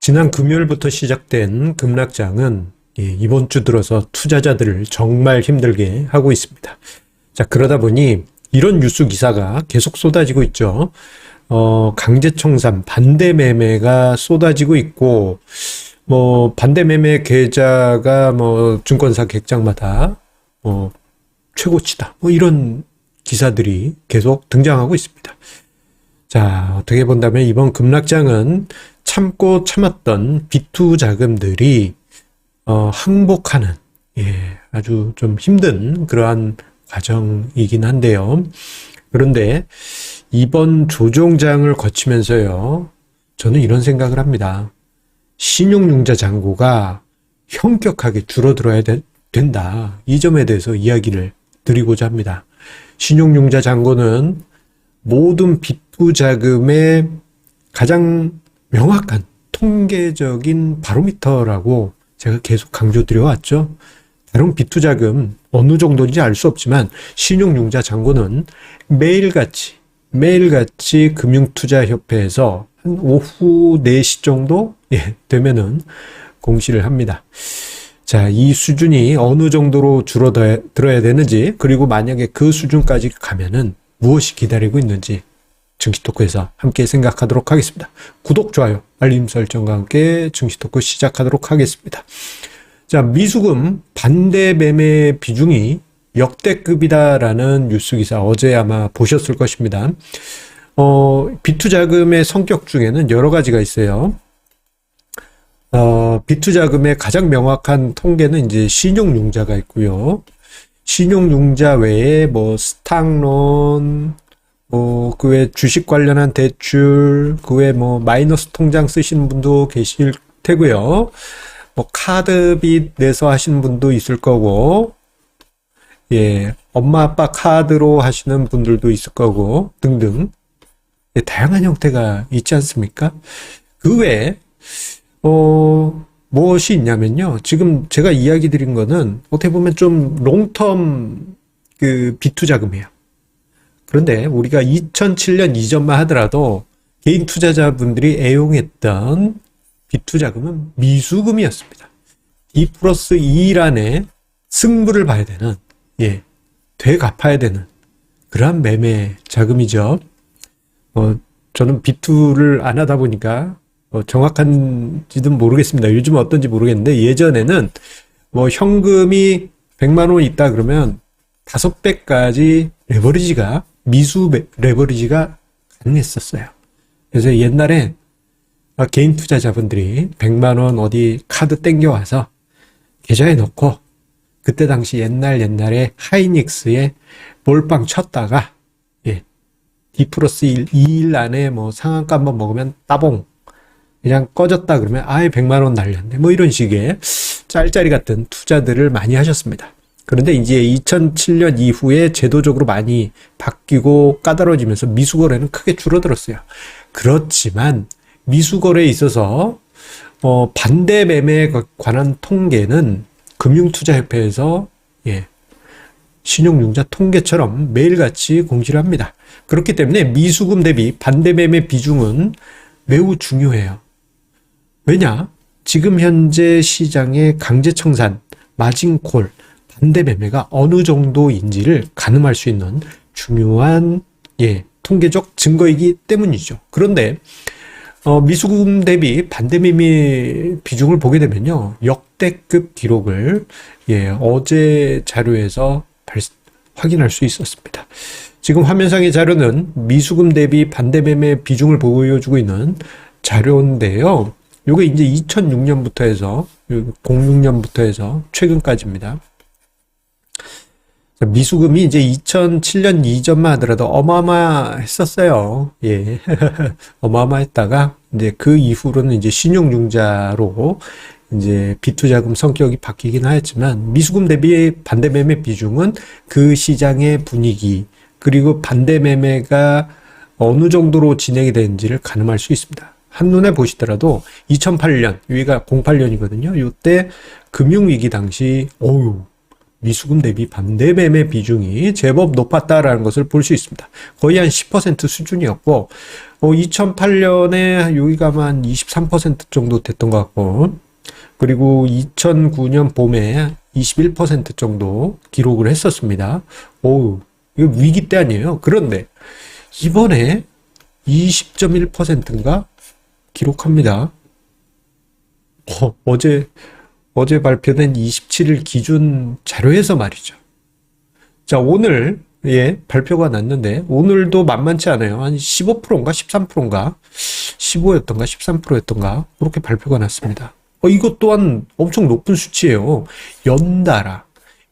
지난 금요일부터 시작된 급락장은 이번 주 들어서 투자자들을 정말 힘들게 하고 있습니다. 자, 그러다 보니 이런 뉴스 기사가 계속 쏟아지고 있죠. 강제청산 반대 매매가 쏟아지고 있고, 반대 매매 계좌가 증권사 객장마다 최고치다. 이런 기사들이 계속 등장하고 있습니다. 자, 어떻게 본다면 이번 급락장은 참고 참았던 비투 자금들이 항복하는 아주 좀 힘든 그러한 과정이긴 한데요. 그런데 이번 조정장을 거치면서요, 저는 이런 생각을 합니다. 신용융자 잔고가 현격하게 줄어들어야 된다. 이 점에 대해서 이야기를 드리고자 합니다. 신용융자 잔고는 모든 비투 자금의 가장 명확한 통계적인 바로미터라고 제가 계속 강조드려 왔죠. 다른 비투 자금 어느 정도인지 알 수 없지만 신용융자 잔고는 매일같이 금융투자협회에서 한 오후 4시 정도 되면은 공시를 합니다. 자, 이 수준이 어느 정도로 줄어들어야 되는지, 그리고 만약에 그 수준까지 가면은 무엇이 기다리고 있는지 증시토크에서 함께 생각하도록 하겠습니다. 구독, 좋아요, 알림 설정과 함께 증시토크 시작하도록 하겠습니다. 자, 미수금 반대 매매 비중이 역대급이다라는 뉴스 기사 어제 아마 보셨을 것입니다. 비투 자금의 성격 중에는 여러 가지가 있어요. 비투 자금의 가장 명확한 통계는 이제 신용융자가 있고요. 신용융자 외에 스탁론, 그 외 주식 관련한 대출, 그 외 마이너스 통장 쓰시는 분도 계실 테고요. 카드빚 내서 하시는 분도 있을 거고, 엄마 아빠 카드로 하시는 분들도 있을 거고, 등등. 다양한 형태가 있지 않습니까? 그 외에, 무엇이 있냐면요. 지금 제가 이야기 드린 거는 어떻게 보면 좀 롱텀 비투 자금이에요. 그런데 우리가 2007년 이전만 하더라도 개인 투자자분들이 애용했던 비투 자금은 미수금이었습니다. D+2 안에 승부를 봐야 되는, 되갚아야 되는 그러한 매매 자금이죠. 저는 비투를 안 하다 보니까 정확한지는 모르겠습니다. 요즘 어떤지 모르겠는데, 예전에는 현금이 100만 원 있다 그러면 5배까지 레버리지가, 미수 레버리지가 가능했었어요. 그래서 옛날에 개인 투자자분들이 100만 원 어디 카드 땡겨와서 계좌에 넣고, 그때 당시 옛날에 하이닉스에 몰빵 쳤다가, D+2일 안에 상한가 한번 먹으면 따봉, 그냥 꺼졌다 그러면 아예 100만 원 날렸네. 이런 식의 짤짤이 같은 투자들을 많이 하셨습니다. 그런데 이제 2007년 이후에 제도적으로 많이 바뀌고 까다로워지면서 미수거래는 크게 줄어들었어요. 그렇지만 미수거래에 있어서 반대 매매에 관한 통계는 금융투자협회에서 신용융자 통계처럼 매일같이 공시를 합니다. 그렇기 때문에 미수금 대비 반대 매매 비중은 매우 중요해요. 왜냐? 지금 현재 시장의 강제청산, 마진콜, 반대 매매가 어느 정도인지를 가늠할 수 있는 중요한 통계적 증거이기 때문이죠. 그런데 미수금 대비 반대 매매 비중을 보게 되면요, 역대급 기록을 어제 자료에서 확인할 수 있었습니다. 지금 화면상의 자료는 미수금 대비 반대 매매 비중을 보여주고 있는 자료인데요. 요게 이제 2006년부터 해서 06년부터 해서 최근까지입니다. 미수금이 이제 2007년 이전만 하더라도 어마어마했었어요. 어마어마했다가 이제 그 이후로는 이제 신용융자로 이제 비투 자금 성격이 바뀌긴 하였지만, 미수금 대비 반대 매매 비중은 그 시장의 분위기, 그리고 반대 매매가 어느 정도로 진행이 되는지를 가늠할 수 있습니다. 한눈에 보시더라도 2008년, 여기가 08년이거든요. 이때 금융위기 당시 미수금 대비 반대매매 비중이 제법 높았다라는 것을 볼 수 있습니다. 거의 한 10% 수준이었고, 2008년에 여기가 한 23% 정도 됐던 것 같고, 그리고 2009년 봄에 21% 정도 기록을 했었습니다. 이거 위기 때 아니에요. 그런데 이번에 20.1%인가 기록합니다. 어제 발표된 27일 기준 자료에서 말이죠. 자, 오늘, 발표가 났는데, 오늘도 만만치 않아요. 한 15%인가 13%인가 15였던가 13%였던가 그렇게 발표가 났습니다. 이것 또한 엄청 높은 수치예요. 연달아.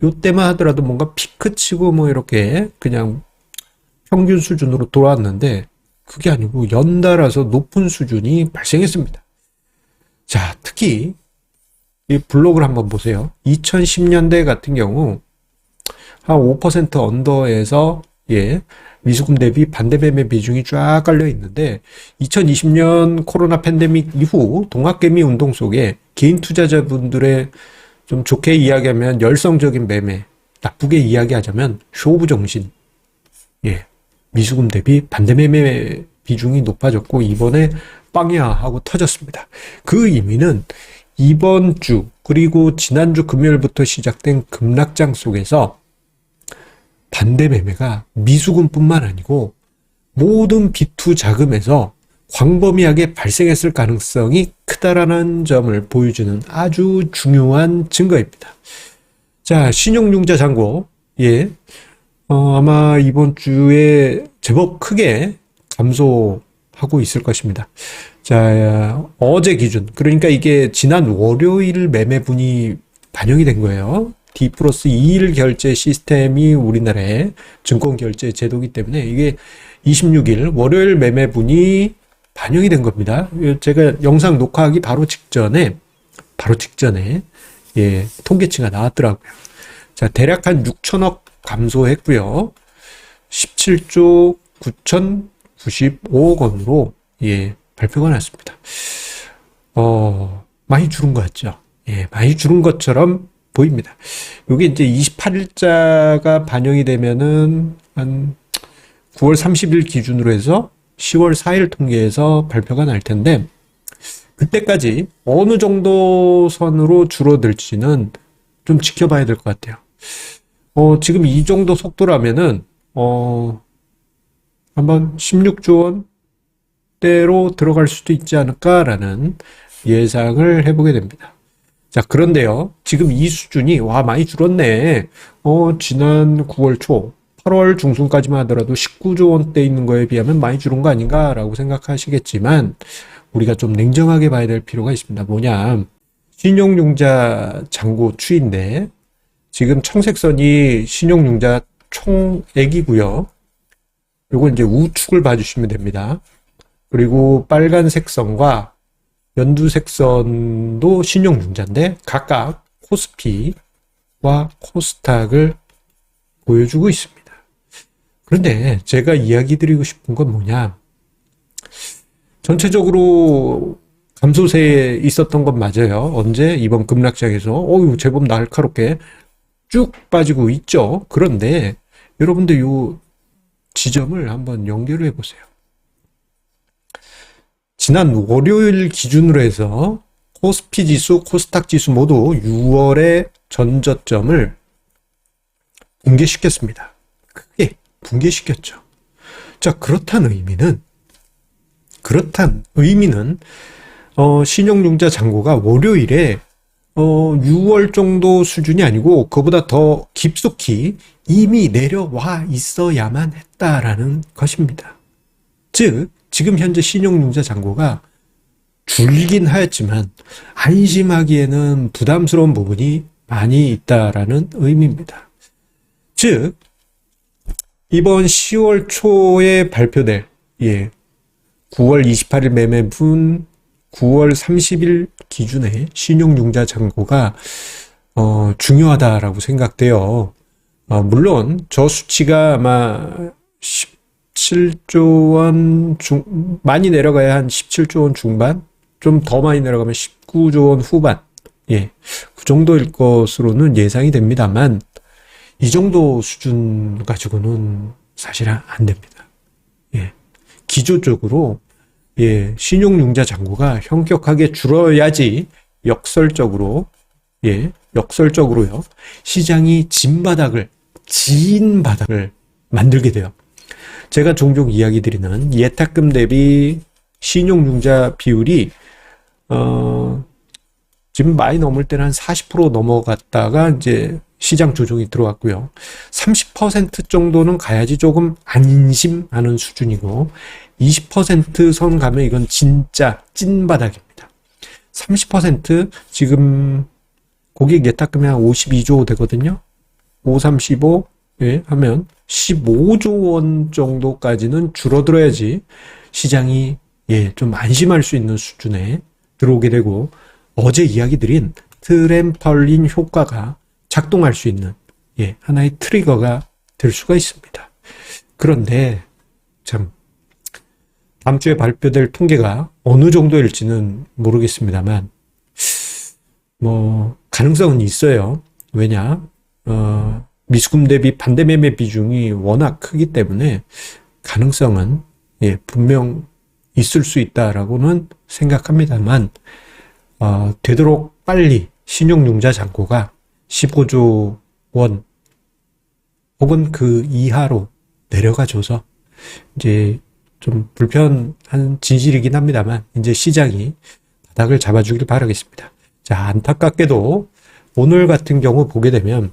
요때만 하더라도 뭔가 피크 치고 뭐 이렇게 그냥 평균 수준으로 돌아왔는데, 그게 아니고 연달아서 높은 수준이 발생했습니다. 자, 특히 이 블록을 한번 보세요. 2010년대 같은 경우 한 5% 언더에서 미수금 대비 반대매매 비중이 쫙 깔려 있는데 2020년 코로나 팬데믹 이후 동학개미 운동 속에 개인 투자자분들의 좀 좋게 이야기하면 열성적인 매매, 나쁘게 이야기하자면 쇼부 정신, 미수금 대비 반대매매 비중이 높아졌고 이번에 빵야 하고 터졌습니다. 그 의미는 이번 주 그리고 지난주 금요일부터 시작된 급락장 속에서 반대매매가 미수금뿐만 아니고 모든 B2 자금에서 광범위하게 발생했을 가능성이 크다라는 점을 보여주는 아주 중요한 증거입니다. 자, 신용융자 잔고, 아마 이번 주에 제법 크게 감소하고 있을 것입니다. 자, 어제 기준, 그러니까 이게 지난 월요일 매매분이 반영이 된 거예요. D+2일 결제 시스템이 우리나라의 증권결제 제도이기 때문에 이게 26일 월요일 매매분이 반영이 된 겁니다. 제가 영상 녹화하기 바로 직전에 통계치가 나왔더라고요. 자, 대략 한 6천억 감소했고요. 17조 9,095억 원으로 발표가 났습니다. 많이 줄은 것 같죠? 많이 줄은 것처럼 보입니다. 이게 이제 28일자가 반영이 되면은 한 9월 30일 기준으로 해서 10월 4일 통계에서 발표가 날 텐데 그때까지 어느 정도 선으로 줄어들지는 좀 지켜봐야 될 것 같아요. 지금 이 정도 속도라면은 한번 16조 원대로 들어갈 수도 있지 않을까라는 예상을 해보게 됩니다. 자, 그런데요, 지금 이 수준이 많이 줄었네. 지난 9월 초 8월 중순까지만 하더라도 19조 원대 있는 거에 비하면 많이 줄은 거 아닌가라고 생각하시겠지만 우리가 좀 냉정하게 봐야 될 필요가 있습니다. 뭐냐, 신용융자 잔고 추인데 지금 청색선이 신용융자 총액이고요. 요거 이제 우측을 봐주시면 됩니다. 그리고 빨간색 선과 연두색 선도 신용융자인데 각각 코스피와 코스닥을 보여주고 있습니다. 그런데 제가 이야기 드리고 싶은 건 뭐냐, 전체적으로 감소세에 있었던 건 맞아요. 언제? 이번 급락장에서 제법 날카롭게 쭉 빠지고 있죠. 그런데 여러분들 요 지점을 한번 연결해 보세요. 지난 월요일 기준으로 해서 코스피 지수, 코스닥 지수 모두 6월의 전저점을 붕괴시켰습니다. 크게 붕괴시켰죠. 자, 그렇다는 의미는 신용융자 잔고가 월요일에 6월 정도 수준이 아니고 그보다 더 깊숙이 이미 내려와 있어야만 했다라는 것입니다. 즉, 지금 현재 신용융자 잔고가 줄긴 하였지만 안심하기에는 부담스러운 부분이 많이 있다라는 의미입니다. 즉, 이번 10월 초에 발표될 9월 28일 매매분, 9월 30일 기준의 신용융자 잔고가 중요하다라고 생각돼요. 물론 저 수치가 아마 17조 원 많이 내려가야 한 17조 원 중반, 좀 더 많이 내려가면 19조 원 후반, 그 정도일 것으로는 예상이 됩니다만 이 정도 수준 가지고는 사실 안 됩니다. 예. 기조적으로 예, 신용융자 잔고가 현격하게 줄어야지 역설적으로요. 시장이 진 바닥을 만들게 돼요. 제가 종종 이야기 드리는 예탁금 대비 신용융자 비율이 지금 많이 넘을 때는 한 40% 넘어갔다가 이제 시장 조정이 들어왔고요. 30% 정도는 가야지 조금 안심하는 수준이고 20% 가면 이건 진짜 찐바닥입니다. 30% 지금 고객 예탁금이 한 52조 되거든요. 535 하면 15조 원 정도까지는 줄어들어야지 시장이 좀 안심할 수 있는 수준에 들어오게 되고 어제 이야기 드린 트램펄린 효과가 작동할 수 있는 하나의 트리거가 될 수가 있습니다. 그런데 참 다음 주에 발표될 통계가 어느 정도일지는 모르겠습니다만 가능성은 있어요. 왜냐? 미수금 대비 반대매매 비중이 워낙 크기 때문에 가능성은 분명 있을 수 있다라고는 생각합니다만 되도록 빨리 신용융자 잔고가 15조 원 혹은 그 이하로 내려가줘서 이제 좀 불편한 진실이긴 합니다만 이제 시장이 바닥을 잡아주길 바라겠습니다. 자, 안타깝게도 오늘 같은 경우 보게 되면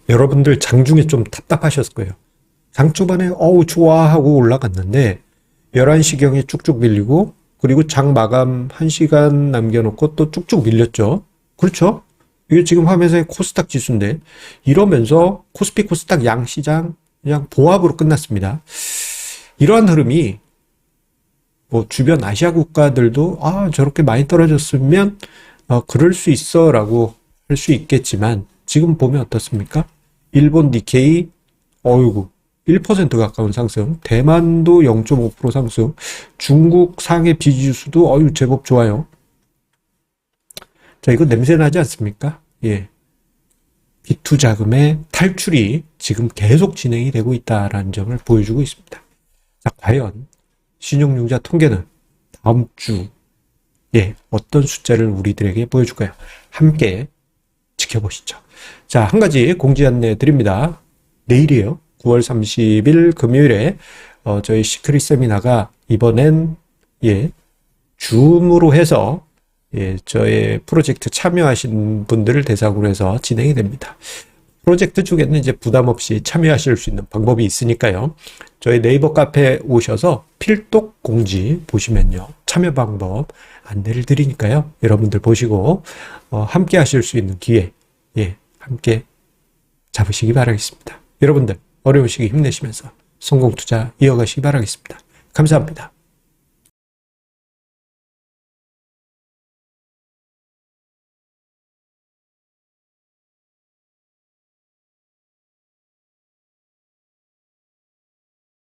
여러분들 장중에 좀 답답하셨을 거예요. 장 초반에 좋아 하고 올라갔는데 11시경에 쭉쭉 밀리고 그리고 장 마감 1시간 남겨놓고 또 쭉쭉 밀렸죠. 그렇죠? 이게 지금 화면상의 코스닥 지수인데 이러면서 코스피 코스닥 양시장 그냥 보합으로 끝났습니다. 이러한 흐름이 주변 아시아 국가들도 저렇게 많이 떨어졌으면 그럴 수 있어 라고 할 수 있겠지만 지금 보면 어떻습니까? 일본 니케이 1% 가까운 상승, 대만도 0.5% 상승, 중국 상해 비지수도 제법 좋아요. 자, 이거 냄새 나지 않습니까? 비투자금의 탈출이 지금 계속 진행이 되고 있다라는 점을 보여주고 있습니다. 자, 과연 신용융자 통계는 다음 주에 어떤 숫자를 우리들에게 보여줄까요? 함께 지켜보시죠. 자, 한 가지 공지 안내 드립니다. 내일이에요. 9월 30일 금요일에 저희 시크릿 세미나가 이번엔 줌으로 해서 저의 프로젝트 참여하신 분들을 대상으로 해서 진행이 됩니다. 프로젝트 중에는 이제 부담 없이 참여하실 수 있는 방법이 있으니까요. 저희 네이버 카페에 오셔서 필독 공지 보시면요. 참여 방법 안내를 드리니까요. 여러분들 보시고 함께 하실 수 있는 기회 함께 잡으시기 바라겠습니다. 여러분들 어려운 시기 힘내시면서 성공 투자 이어가시기 바라겠습니다. 감사합니다.